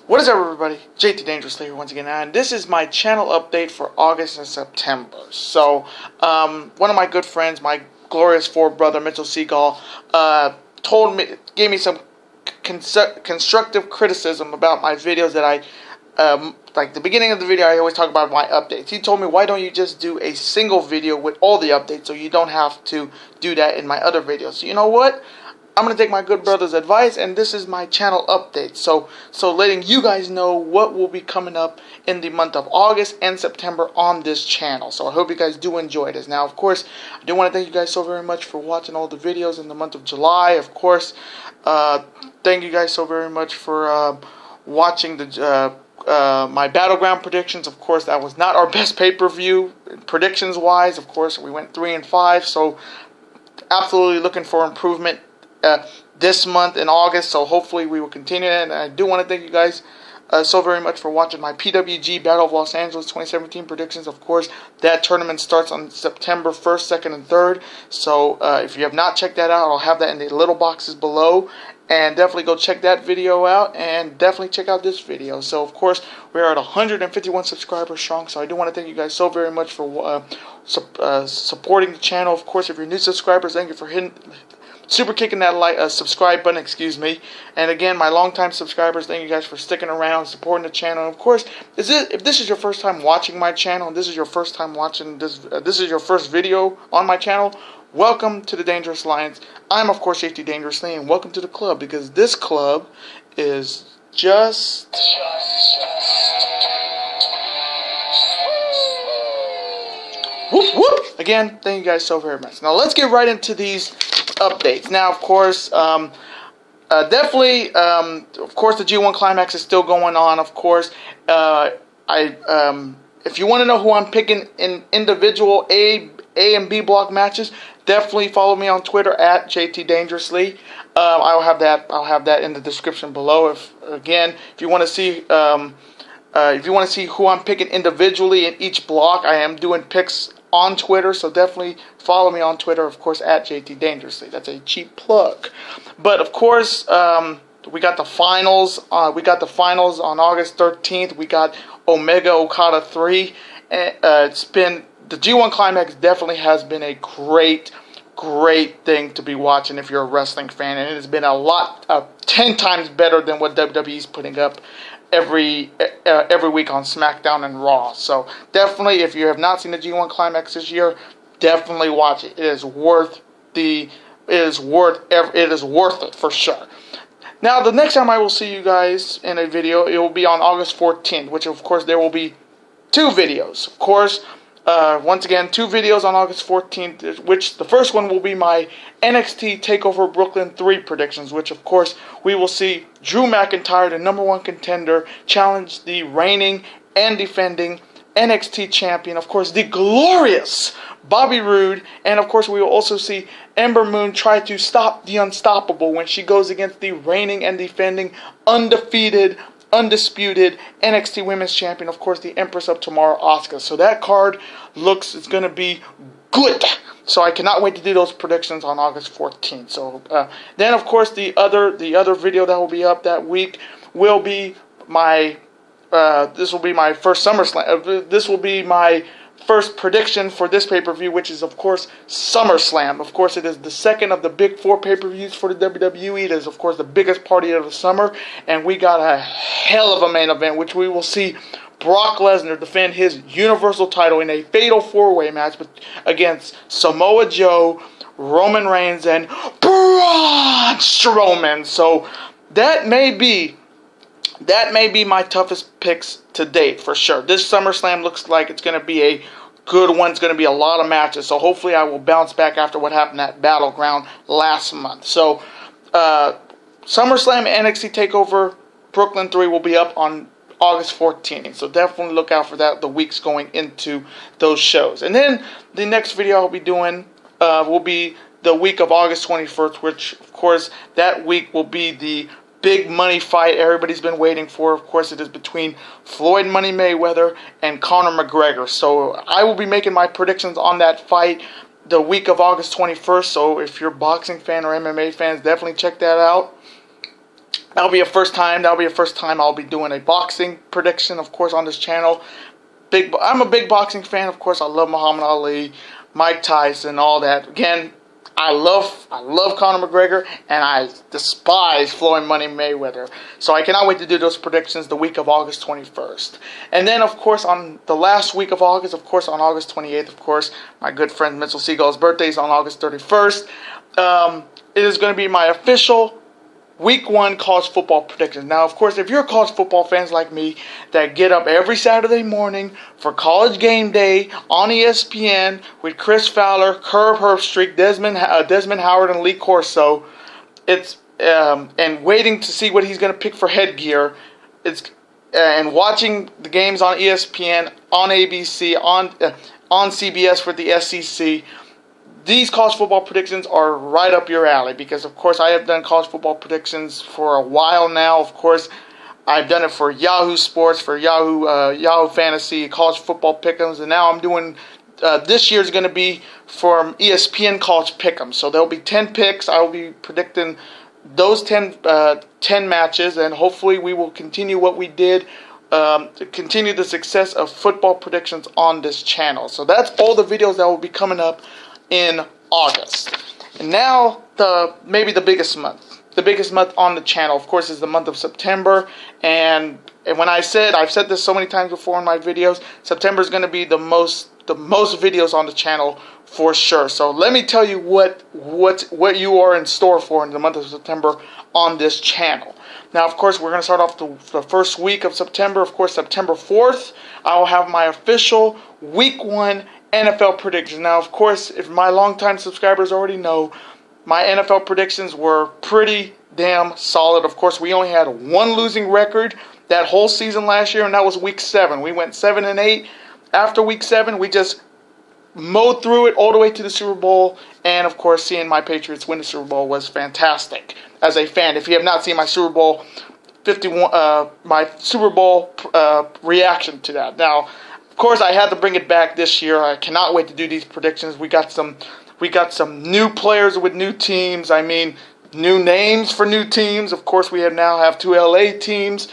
What is up, everybody? JT Dangerously here once again, and this is my channel update for August and September. So, one of my good friends, my glorious fourth brother, Mitchell Seagal, gave me some constructive criticism about my videos that like the beginning of the video, I always talk about my updates. He told me, why don't you just do a single video with all the updates so you don't have to do that in my other videos? So you know what? I'm going to take my good brother's advice, and this is my channel update. So letting you guys know what will be coming up in the month of August and September on this channel. So I hope you guys do enjoy this. Now, of course, I do want to thank you guys so very much for watching all the videos in the month of July. Of course, thank you guys so very much for watching the my Battleground predictions. Of course, that was not our best pay-per-view predictions-wise. Of course, we went 3-5, so absolutely looking for improvement this month in August, so hopefully we will continue that. And I do want to thank you guys so very much for watching my PWG Battle of Los Angeles 2017 predictions. Of course, that tournament starts on September 1st, 2nd, and 3rd, so if you have not checked that out, I'll have that in the little boxes below, and definitely go check that video out, and definitely check out this video. So of course, we are at 151 subscribers strong, so I do want to thank you guys so very much for supporting the channel. Of course, if you're new subscribers, thank you for super kicking that subscribe button, excuse me. And again, my longtime subscribers, thank you guys for sticking around, supporting the channel. And of course, if this is your first time watching my channel, and this is your first time watching this is your first video on my channel, welcome to the Dangerous Alliance. I'm, of course, JT Dangerously, and welcome to the club, because this club is just... whoop, whoop. Again, thank you guys so very much. Now, let's get right into these updates. Now, of course, definitely, of course, the G1 Climax is still going on. Of course, if you want to know who I'm picking in individual A and B block matches, definitely follow me on Twitter at JT Dangerously. I'll have that in the description below. If you want to see who I'm picking individually in each block, I am doing picks on Twitter, so definitely follow me on Twitter, of course, at JT Dangerously. That's a cheap plug. But of course, we got the finals. We got the finals on August 13th. We got Omega Okada 3. It's been the G1 Climax. Definitely has been a great thing to be watching if you're a wrestling fan, and it has been 10 times better than what WWE's putting up every week on SmackDown and Raw. So definitely, if you have not seen the G1 Climax this year, definitely watch it. It is worth it for sure. Now, the next time I will see you guys in a video, it will be on August 14th, which of course there will be 2 videos. Of course, once again, 2 videos on August 14th, which the first one will be my NXT TakeOver Brooklyn 3 predictions, which of course we will see Drew McIntyre, the #1 contender, challenge the reigning and defending NXT champion, of course, the glorious Bobby Roode, and of course we will also see Ember Moon try to stop the unstoppable when she goes against the reigning and defending undisputed NXT Women's Champion, of course, the Empress of Tomorrow, Asuka. So that card it's going to be good. So I cannot wait to do those predictions on August 14th. So then, of course, the other video that will be up that week will be my this will be my first SummerSlam. This will be my first prediction for this pay-per-view, which is, of course, SummerSlam. Of course, it is the second of the big 4 pay-per-views for the WWE. It is, of course, the biggest party of the summer, and we got a hell of a main event, which we will see Brock Lesnar defend his Universal title in a fatal 4-way match against Samoa Joe, Roman Reigns, and Braun Strowman. So that may be my toughest picks to date, for sure. This SummerSlam looks like it's going to be a good one. It's going to be a lot of matches, so hopefully I will bounce back after what happened at Battleground last month. So, SummerSlam NXT TakeOver Brooklyn 3 will be up on August 14th, so definitely look out for that the weeks going into those shows. And then the next video I'll be doing will be the week of August 21st, which, of course, that week will be the big money fight everybody's been waiting for. Of course, it is between Floyd Money Mayweather and Conor McGregor. So I will be making my predictions on that fight the week of August 21st. So if you're a boxing fan or MMA fans, definitely check that out. That'll be a first time. That'll be a first time I'll be doing a boxing prediction, of course, on this channel. I'm a big boxing fan, of course. I love Muhammad Ali, Mike Tyson, all that. Again, I love Conor McGregor, and I despise Floyd Money Mayweather. So I cannot wait to do those predictions the week of August 21st. And then, of course, on the last week of August, of course, on August 28th, of course, my good friend Mitchell Seagull's birthday is on August 31st. It is going to be my official Week 1 college football predictions. Now, of course, if you're college football fans like me that get up every Saturday morning for College Game Day on ESPN with Chris Fowler, Herb Herbstreit, Desmond Howard, and Lee Corso, and waiting to see what he's going to pick for headgear, and watching the games on ESPN, on ABC, on CBS with the SEC. These college football predictions are right up your alley because, of course, I have done college football predictions for a while now. Of course, I've done it for Yahoo Sports, for Yahoo Fantasy, college football pick'ems, and now I'm doing, this year's going to be for ESPN college pick'ems. So there'll be 10 picks. I will be predicting those 10 matches, and hopefully we will continue what we did, to continue the success of football predictions on this channel. So that's all the videos that will be coming up in August. And now maybe the biggest month on the channel, of course, is the month of September. And when I've said this so many times before in my videos, September is going to be the most videos on the channel for sure. So let me tell you what you are in store for in the month of September on this channel. Now, of course, we're going to start off the first week of September. Of course, September 4th, I will have my official Week 1 NFL predictions. Now, of course, if my longtime subscribers already know, my NFL predictions were pretty damn solid. Of course, we only had one losing record that whole season last year, and that was Week 7. We went 7-8. After Week 7, we just mowed through it all the way to the Super Bowl, and of course, seeing my Patriots win the Super Bowl was fantastic. As a fan, if you have not seen my Super Bowl 51, my Super Bowl reaction to that. Now, of course, I had to bring it back this year. I cannot wait to do these predictions. We got some new players with new teams. I mean, new names for new teams. Of course, we now have 2 LA teams.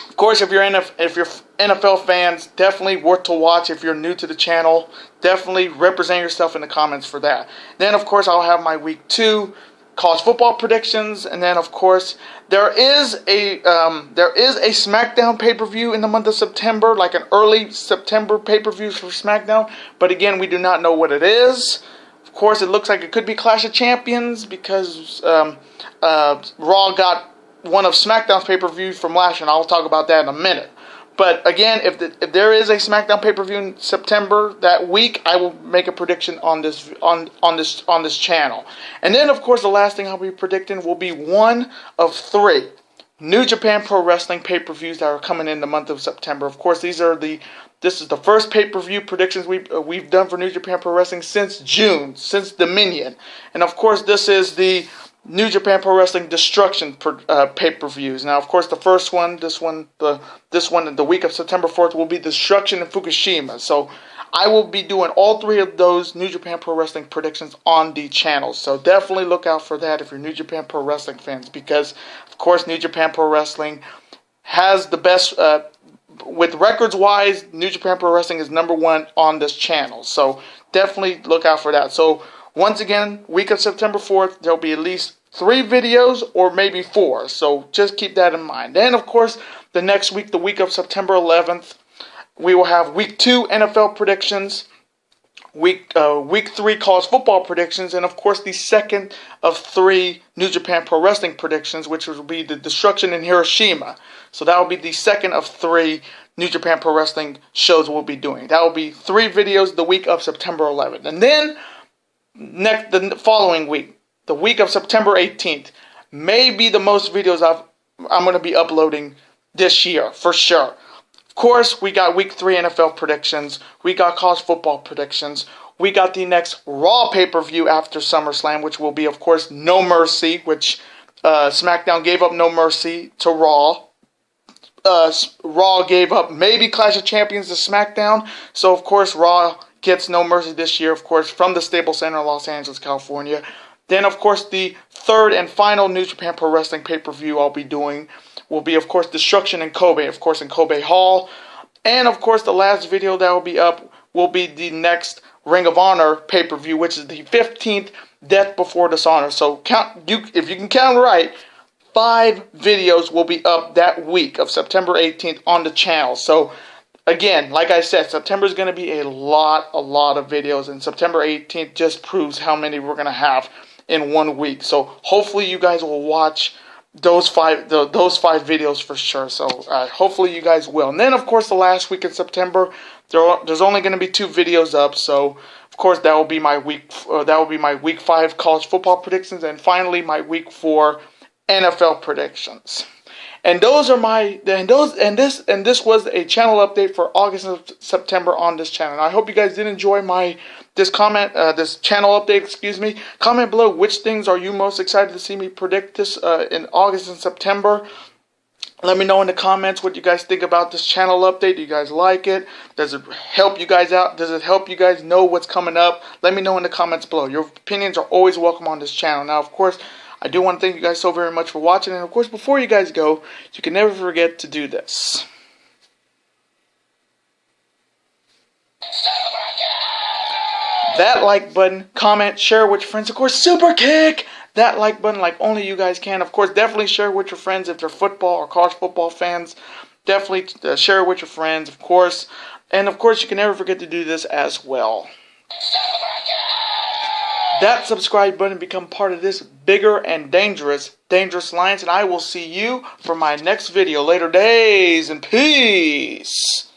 Of course, if you're NFL fans, definitely worth to watch. If you're new to the channel, definitely represent yourself in the comments for that. Then, of course, I'll have my Week 2 college football predictions, and then, of course, there is a SmackDown pay-per-view in the month of September, like an early September pay-per-view for SmackDown. But again, we do not know what it is. Of course, it looks like it could be Clash of Champions because Raw got one of SmackDown's pay-per-views from last year, and I'll talk about that in a minute. But again, if there is a SmackDown pay-per-view in September that week, I will make a prediction on this channel. And then, of course, the last thing I'll be predicting will be one of 3 New Japan Pro Wrestling pay-per-views that are coming in the month of September. Of course, this is the first pay-per-view predictions we've done for New Japan Pro Wrestling since June, since Dominion. And of course, this is the New Japan Pro Wrestling Destruction pay-per-views. Now, of course, the first one, this one, the week of September 4th will be Destruction in Fukushima. So I will be doing all 3 of those New Japan Pro Wrestling predictions on the channel. So definitely look out for that if you're New Japan Pro Wrestling fans, because, of course, New Japan Pro Wrestling has the best, with records-wise, New Japan Pro Wrestling is #1 on this channel. So definitely look out for that. So once again, week of September 4th, there'll be at least 3 videos or maybe 4. So just keep that in mind. Then, of course, the next week, the week of September 11th, we will have Week 2 NFL predictions, Week 3 college football predictions, and, of course, the second of 3 New Japan Pro Wrestling predictions, which will be the Destruction in Hiroshima. So that will be the second of 3 New Japan Pro Wrestling shows we'll be doing. That will be 3 videos the week of September 11th. And then the following week, the week of September 18th, may be the most videos I'm going to be uploading this year, for sure. Of course, we got Week 3 NFL predictions, we got college football predictions, we got the next Raw pay-per-view after SummerSlam, which will be, of course, No Mercy, which SmackDown gave up No Mercy to Raw. Raw gave up maybe Clash of Champions to SmackDown, so, of course, Raw gets No Mercy this year, of course, from the Staples Center in Los Angeles, California. Then, of course, the third and final New Japan Pro Wrestling pay-per-view I'll be doing will be, of course, Destruction in Kobe, of course, in Kobe Hall. And, of course, the last video that will be up will be the next Ring of Honor pay-per-view, which is the 15th Death Before Dishonor. So, if you can count right, 5 videos will be up that week of September 18th on the channel. So, again, like I said, September is going to be a lot of videos, and September 18th just proves how many we're going to have in 1 week. So hopefully you guys will watch those five videos for sure. So hopefully you guys will. And then, of course, the last week in September, there's only going to be 2 videos up. So of course that will be my week 5 college football predictions, and finally my week 4 NFL predictions. And those are this was a channel update for August and September on this channel. And I hope you guys did enjoy this channel update, excuse me. Comment below which things are you most excited to see me predict this in August and September. Let me know in the comments what you guys think about this channel update. Do you guys like it? Does it help you guys out? Does it help you guys know what's coming up? Let me know in the comments below. Your opinions are always welcome on this channel. Now, of course, I do want to thank you guys so very much for watching. And, of course, before you guys go, you can never forget to do this. That like button, comment, share with your friends. Of course, super kick that like button like only you guys can. Of course, definitely share with your friends if they're football or college football fans. Definitely share with your friends, of course. And, of course, you can never forget to do this as well. That subscribe button, become part of this bigger and dangerous alliance, and I will see you for my next video. Later days, and peace.